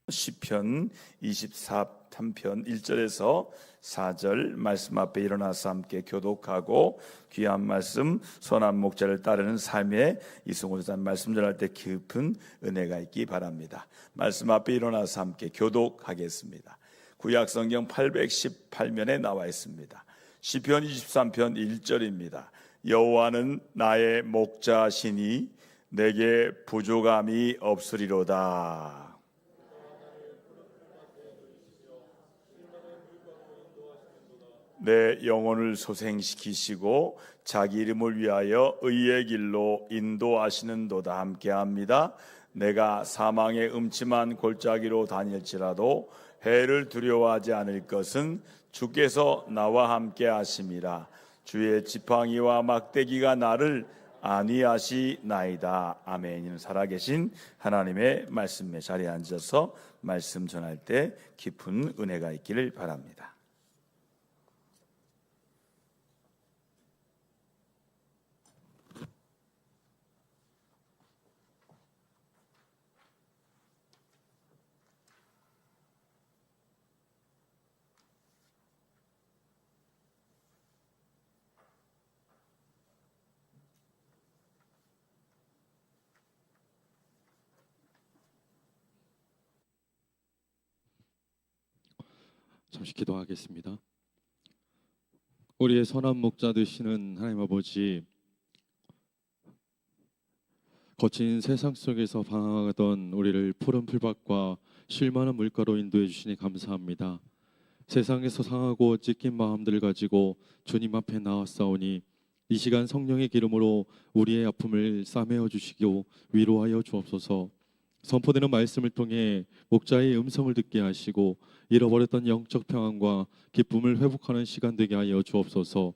시편 23편 1절에서 4절 말씀 앞에 일어나서 함께 교독하고 귀한 말씀 선한 목자를 따르는 삶의 이승호 전사님 말씀 전할 때 깊은 은혜가 있기 바랍니다. 말씀 앞에 일어나서 함께 교독하겠습니다. 구약성경 818면에 나와 있습니다. 시편 23편 1절입니다. 여호와는 나의 목자시니 내게 부족함이 없으리로다. 내 영혼을 소생시키시고 자기 이름을 위하여 의의 길로 인도하시는도다. 함께합니다. 내가 사망의 음침한 골짜기로 다닐지라도 해를 두려워하지 않을 것은 주께서 나와 함께 하심이라. 주의 지팡이와 막대기가 나를 안위하시나이다. 아멘. 살아계신 하나님의 말씀에 자리에 앉아서 말씀 전할 때 깊은 은혜가 있기를 바랍니다. 잠시 기도하겠습니다. 우리의 선한 목자 되시는 하나님 아버지, 거친 세상 속에서 방황하던 우리를 푸른 풀밭과 쉴만한 물가로 인도해 주시니 감사합니다. 세상에서 상하고 찢긴 마음들을 가지고 주님 앞에 나왔사오니 이 시간 성령의 기름으로 우리의 아픔을 싸매어 주시고 위로하여 주옵소서. 선포되는 말씀을 통해 목자의 음성을 듣게 하시고 잃어버렸던 영적 평안과 기쁨을 회복하는 시간 되게 하여 주옵소서.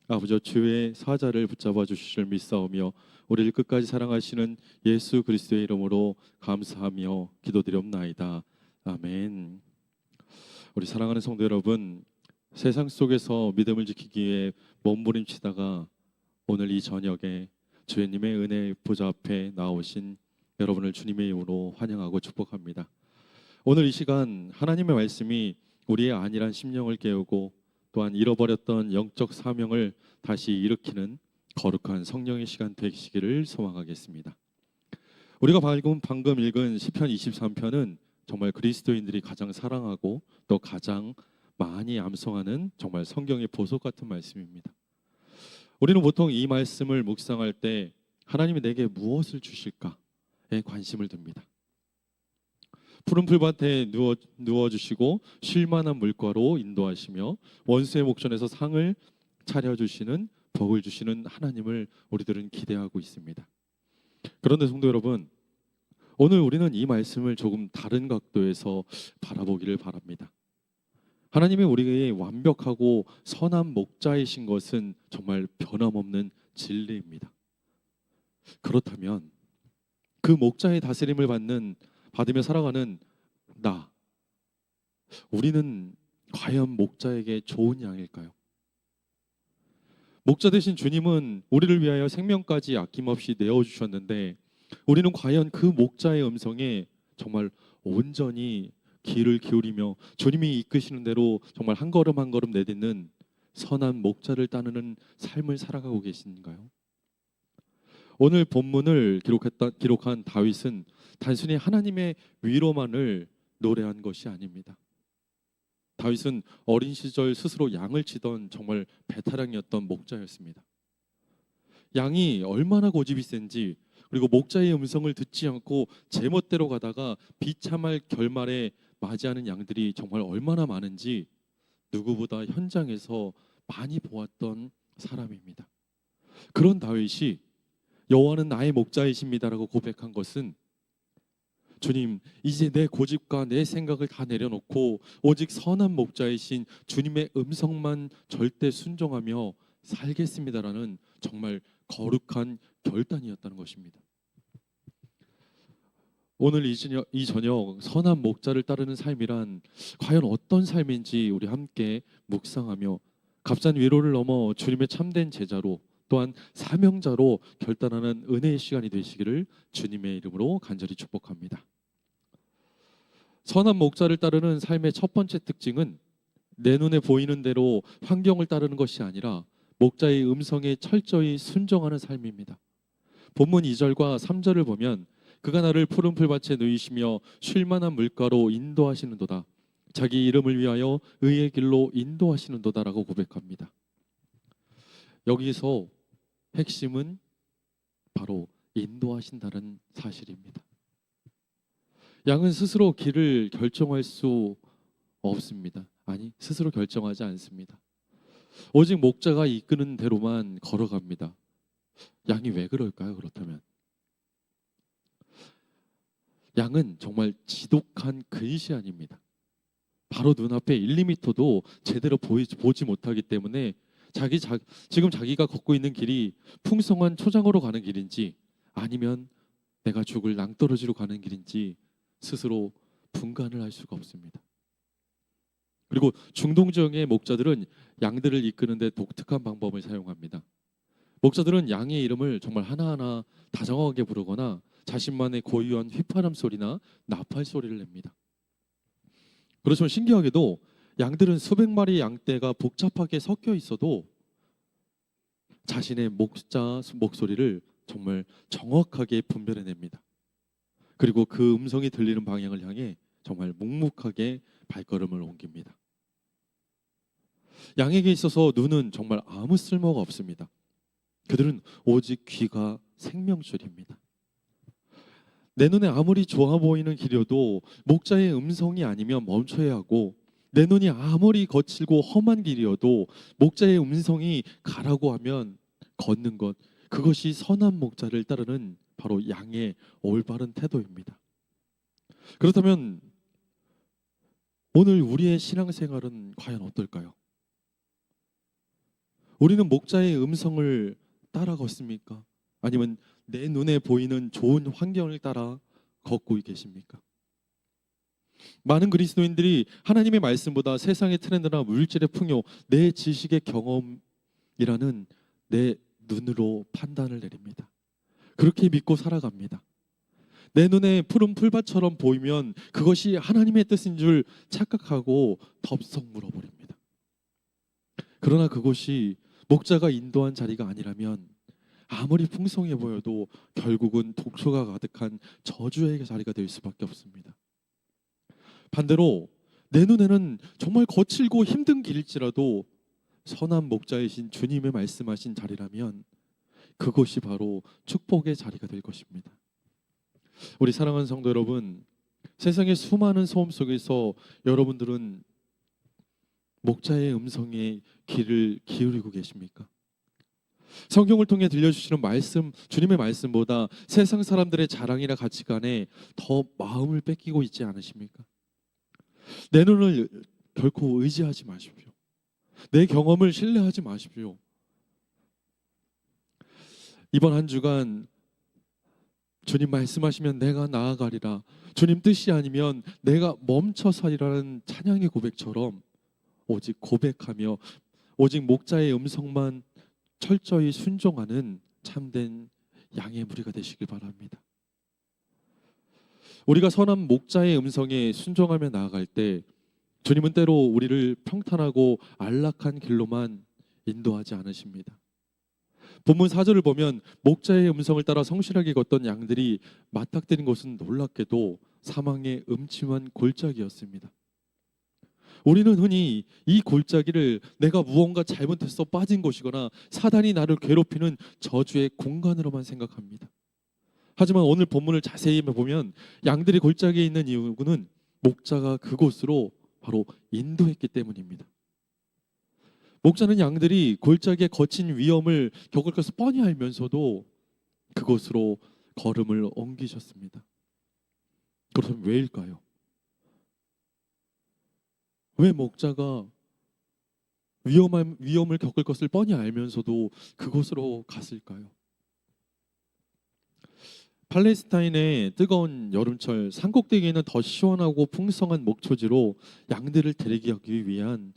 아버지, 주의 사자를 붙잡아 주시길 믿사오며 우리를 끝까지 사랑하시는 예수 그리스도의 이름으로 감사하며 기도드리옵나이다. 아멘. 우리 사랑하는 성도 여러분, 세상 속에서 믿음을 지키기 위해 몸부림치다가 오늘 이 저녁에 주님의 은혜 보좌 앞에 나오신 여러분을 주님의 이름으로 환영하고 축복합니다. 오늘 이 시간 하나님의 말씀이 우리의 안일한 심령을 깨우고 또한 잃어버렸던 영적 사명을 다시 일으키는 거룩한 성령의 시간 되시기를 소망하겠습니다. 우리가 방금 읽은 시편 23편은 정말 그리스도인들이 가장 사랑하고 또 가장 많이 암송하는 정말 성경의 보석 같은 말씀입니다. 우리는 보통 이 말씀을 묵상할 때 하나님이 내게 무엇을 주실까에 관심을 둡니다. 푸른 풀밭에 누워주시고 쉴만한 물가로 인도하시며 원수의 목전에서 상을 차려주시는, 복을 주시는 하나님을 우리들은 기대하고 있습니다. 그런데 성도 여러분, 오늘 우리는 이 말씀을 조금 다른 각도에서 바라보기를 바랍니다. 하나님이 우리에게 완벽하고 선한 목자이신 것은 정말 변함없는 진리입니다. 그렇다면 그 목자의 다스림을 받으며 살아가는 우리는 과연 목자에게 좋은 양일까요? 목자 되신 주님은 우리를 위하여 생명까지 아낌없이 내어주셨는데 우리는 과연 그 목자의 음성에 정말 온전히 귀를 기울이며 주님이 이끄시는 대로 정말 한 걸음 한 걸음 내딛는 선한 목자를 따르는 삶을 살아가고 계신가요? 오늘 본문을 기록한 다윗은 단순히 하나님의 위로만을 노래한 것이 아닙니다. 다윗은 어린 시절 스스로 양을 치던 정말 배타량이었던 목자였습니다. 양이 얼마나 고집이 센지, 그리고 목자의 음성을 듣지 않고 제멋대로 가다가 비참할 결말에 맞이하는 양들이 정말 얼마나 많은지 누구보다 현장에서 많이 보았던 사람입니다. 그런 다윗이 여호와는 나의 목자이십니다라고 고백한 것은 주님, 이제 내 고집과 내 생각을 다 내려놓고 오직 선한 목자이신 주님의 음성만 절대 순종하며 살겠습니다라는 정말 거룩한 결단이었다는 것입니다. 오늘 이 저녁 선한 목자를 따르는 삶이란 과연 어떤 삶인지 우리 함께 묵상하며 값싼 위로를 넘어 주님의 참된 제자로 또한 사명자로 결단하는 은혜의 시간이 되시기를 주님의 이름으로 간절히 축복합니다. 선한 목자를 따르는 삶의 첫 번째 특징은 내 눈에 보이는 대로 환경을 따르는 것이 아니라 목자의 음성에 철저히 순종하는 삶입니다. 본문 2절과 3절을 보면 그가 나를 푸른 풀밭에 누이시며 쉴 만한 물가로 인도하시는도다. 자기 이름을 위하여 의의 길로 인도하시는도다라고 고백합니다. 여기서 핵심은 바로 인도하신다는 사실입니다. 양은 스스로 길을 결정할 수 없습니다. 아니, 스스로 결정하지 않습니다. 오직 목자가 이끄는 대로만 걸어갑니다. 양이 왜 그럴까요? 그렇다면 양은 정말 지독한 근시안입니다. 바로 눈앞에 1, 2m도 제대로 보지 못하기 때문에 지금 자기가 걷고 있는 길이 풍성한 초장으로 가는 길인지 아니면 내가 죽을 낭떠러지로 가는 길인지 스스로 분간을 할 수가 없습니다. 그리고 중동지역의 목자들은 양들을 이끄는데 독특한 방법을 사용합니다. 목자들은 양의 이름을 정말 하나하나 다정하게 부르거나 자신만의 고유한 휘파람 소리나 나팔 소리를 냅니다. 그렇지만 신기하게도 양들은 수백 마리의 양떼가 복잡하게 섞여 있어도 자신의 목자 목소리를 정말 정확하게 분별해냅니다. 그리고 그 음성이 들리는 방향을 향해 정말 묵묵하게 발걸음을 옮깁니다. 양에게 있어서 눈은 정말 아무 쓸모가 없습니다. 그들은 오직 귀가 생명줄입니다. 내 눈에 아무리 좋아 보이는 길이어도 목자의 음성이 아니면 멈춰야 하고, 내 눈이 아무리 거칠고 험한 길이어도 목자의 음성이 가라고 하면 걷는 것, 그것이 선한 목자를 따르는 바로 양의 올바른 태도입니다. 그렇다면 오늘 우리의 신앙생활은 과연 어떨까요? 우리는 목자의 음성을 따라 걷습니까? 아니면 내 눈에 보이는 좋은 환경을 따라 걷고 계십니까? 많은 그리스도인들이 하나님의 말씀보다 세상의 트렌드나 물질의 풍요, 내 지식의 경험이라는 내 눈으로 판단을 내립니다. 그렇게 믿고 살아갑니다. 내 눈에 푸른 풀밭처럼 보이면 그것이 하나님의 뜻인 줄 착각하고 덥석 물어버립니다. 그러나 그것이 목자가 인도한 자리가 아니라면 아무리 풍성해 보여도 결국은 독소가 가득한 저주의 자리가 될 수밖에 없습니다. 반대로 내 눈에는 정말 거칠고 힘든 길일지라도 선한 목자이신 주님의 말씀하신 자리라면 그것이 바로 축복의 자리가 될 것입니다. 우리 사랑하는 성도 여러분, 세상의 수많은 소음 속에서 여러분들은 목자의 음성에 귀를 기울이고 계십니까? 성경을 통해 들려주시는 말씀, 주님의 말씀보다 세상 사람들의 자랑이나 가치관에 더 마음을 뺏기고 있지 않으십니까? 내 눈을 결코 의지하지 마십시오. 내 경험을 신뢰하지 마십시오. 이번 한 주간 주님 말씀하시면 내가 나아가리라, 주님 뜻이 아니면 내가 멈춰서리라는 찬양의 고백처럼 오직 고백하며 오직 목자의 음성만 철저히 순종하는 참된 양의 무리가 되시길 바랍니다. 우리가 선한 목자의 음성에 순종하며 나아갈 때 주님은 때로 우리를 평탄하고 안락한 길로만 인도하지 않으십니다. 본문 4절을 보면 목자의 음성을 따라 성실하게 걷던 양들이 맞닥뜨린 것은 놀랍게도 사망의 음침한 골짜기였습니다. 우리는 흔히 이 골짜기를 내가 무언가 잘못해서 빠진 곳이거나 사단이 나를 괴롭히는 저주의 공간으로만 생각합니다. 하지만 오늘 본문을 자세히 보면 양들이 골짜기에 있는 이유는 목자가 그곳으로 바로 인도했기 때문입니다. 목자는 양들이 골짜기의 거친 위험을 겪을 것을 뻔히 알면서도 그곳으로 걸음을 옮기셨습니다. 그렇다면 왜일까요? 왜 목자가 위험을 겪을 것을 뻔히 알면서도 그곳으로 갔을까요? 팔레스타인의 뜨거운 여름철 산꼭대기에는 더 시원하고 풍성한 목초지로 양들을 데리게 하기 위한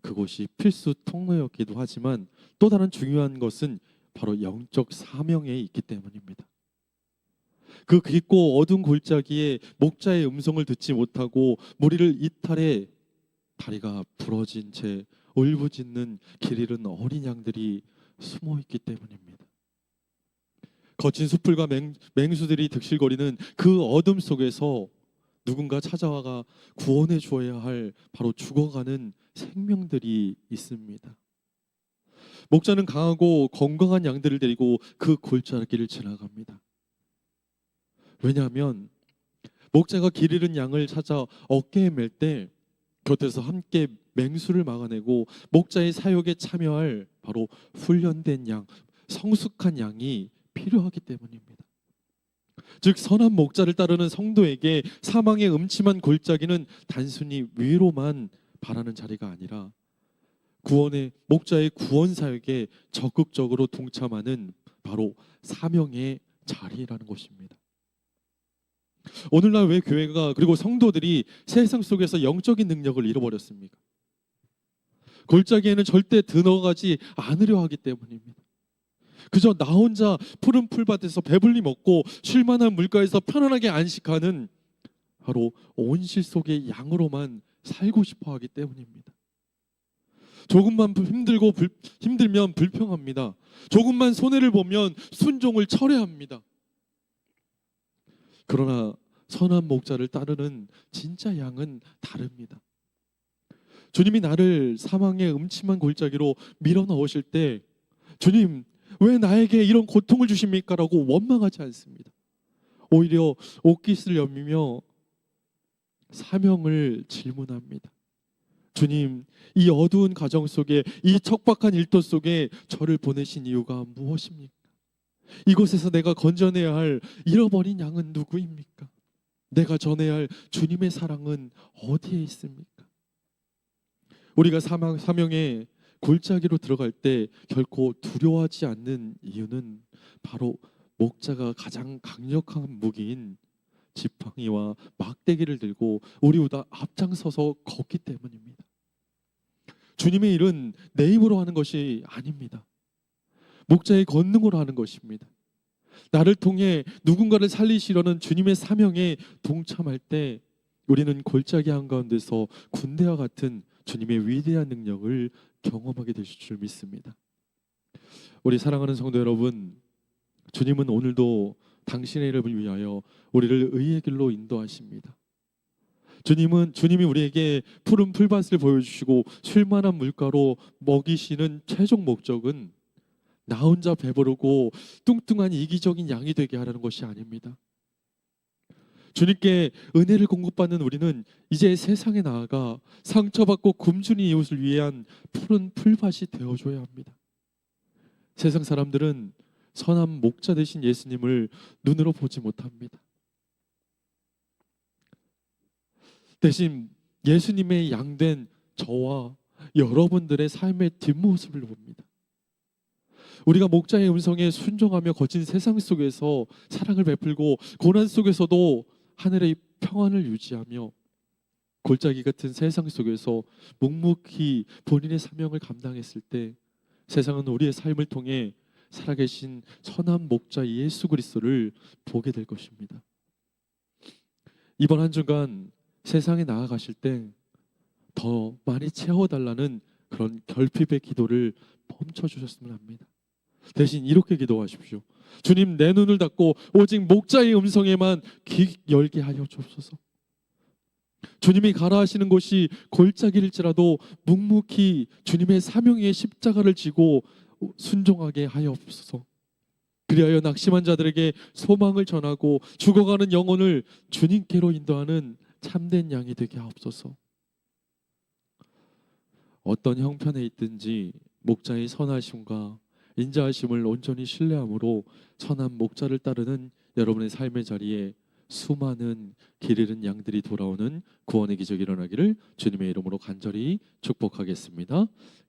그곳이 필수 통로였기도 하지만 또 다른 중요한 것은 바로 영적 사명에 있기 때문입니다. 그 깊고 어두운 골짜기에 목자의 음성을 듣지 못하고 무리를 이탈해 다리가 부러진 채 울부짖는 길 잃은 어린 양들이 숨어 있기 때문입니다. 거친 숲풀과 맹수들이 득실거리는 그 어둠 속에서 누군가 찾아와가 구원해 주어야 할 바로 죽어가는 생명들이 있습니다. 목자는 강하고 건강한 양들을 데리고 그 골짜기를 지나갑니다. 왜냐하면 목자가 길 잃은 양을 찾아 어깨에 맬 때 곁에서 함께 맹수를 막아내고 목자의 사역에 참여할 바로 훈련된 양, 성숙한 양이 필요하기 때문입니다. 즉 선한 목자를 따르는 성도에게 사망의 음침한 골짜기는 단순히 위로만 바라는 자리가 아니라 구원의 목자의 구원 사역에 적극적으로 동참하는 바로 사명의 자리라는 것입니다. 오늘날 왜 교회가 그리고 성도들이 세상 속에서 영적인 능력을 잃어버렸습니까? 골짜기에는 절대 들어가지 않으려 하기 때문입니다. 그저 나 혼자 푸른 풀밭에서 배불리 먹고 쉴만한 물가에서 편안하게 안식하는 바로 온실 속의 양으로만 살고 싶어 하기 때문입니다. 조금만 힘들면 불평합니다. 조금만 손해를 보면 순종을 철회합니다. 그러나 선한 목자를 따르는 진짜 양은 다릅니다. 주님이 나를 사망의 음침한 골짜기로 밀어 넣으실 때 주님 왜 나에게 이런 고통을 주십니까? 라고 원망하지 않습니다. 오히려 옷깃을 여미며 사명을 질문합니다. 주님, 이 어두운 가정 속에 이 척박한 일터 속에 저를 보내신 이유가 무엇입니까? 이곳에서 내가 건져내야 할 잃어버린 양은 누구입니까? 내가 전해야 할 주님의 사랑은 어디에 있습니까? 우리가 사명의 골짜기로 들어갈 때 결코 두려워하지 않는 이유는 바로 목자가 가장 강력한 무기인 지팡이와 막대기를 들고 우리보다 앞장서서 걷기 때문입니다. 주님의 일은 내 힘으로 하는 것이 아닙니다. 목자의 권능으로 하는 것입니다. 나를 통해 누군가를 살리시려는 주님의 사명에 동참할 때 우리는 골짜기 한가운데서 군대와 같은 주님의 위대한 능력을 경험하게 되실 줄 믿습니다. 우리 사랑하는 성도 여러분, 주님은 오늘도 당신의 이름을 위하여 우리를 의의 길로 인도하십니다. 주님이 우리에게 푸른 풀밭을 보여주시고 쉴만한 물가로 먹이시는 최종 목적은 나 혼자 배부르고 뚱뚱한 이기적인 양이 되게 하라는 것이 아닙니다. 주님께 은혜를 공급받는 우리는 이제 세상에 나아가 상처받고 굶주린 이웃을 위한 푸른 풀밭이 되어줘야 합니다. 세상 사람들은 선한 목자 되신 예수님을 눈으로 보지 못합니다. 대신 예수님의 양된 저와 여러분들의 삶의 뒷모습을 봅니다. 우리가 목자의 음성에 순종하며 거친 세상 속에서 사랑을 베풀고 고난 속에서도 하늘의 평안을 유지하며 골짜기 같은 세상 속에서 묵묵히 본인의 사명을 감당했을 때 세상은 우리의 삶을 통해 살아계신 선한 목자 예수 그리스도를 보게 될 것입니다. 이번 한 주간 세상에 나아가실 때 더 많이 채워달라는 그런 결핍의 기도를 멈춰주셨으면 합니다. 대신 이렇게 기도하십시오. 주님, 내 눈을 닫고 오직 목자의 음성에만 귀 열게 하여 주옵소서. 주님이 가라 하시는 곳이 골짜기일지라도 묵묵히 주님의 사명의 십자가를 지고 순종하게 하여옵소서. 그리하여 낙심한 자들에게 소망을 전하고 죽어가는 영혼을 주님께로 인도하는 참된 양이 되게 하옵소서. 어떤 형편에 있든지 목자의 선하심과 인자하심을 온전히 신뢰함으로 선한 목자를 따르는 여러분의 삶의 자리에 수많은 길 잃은 양들이 돌아오는 구원의 기적이 일어나기를 주님의 이름으로 간절히 축복하겠습니다.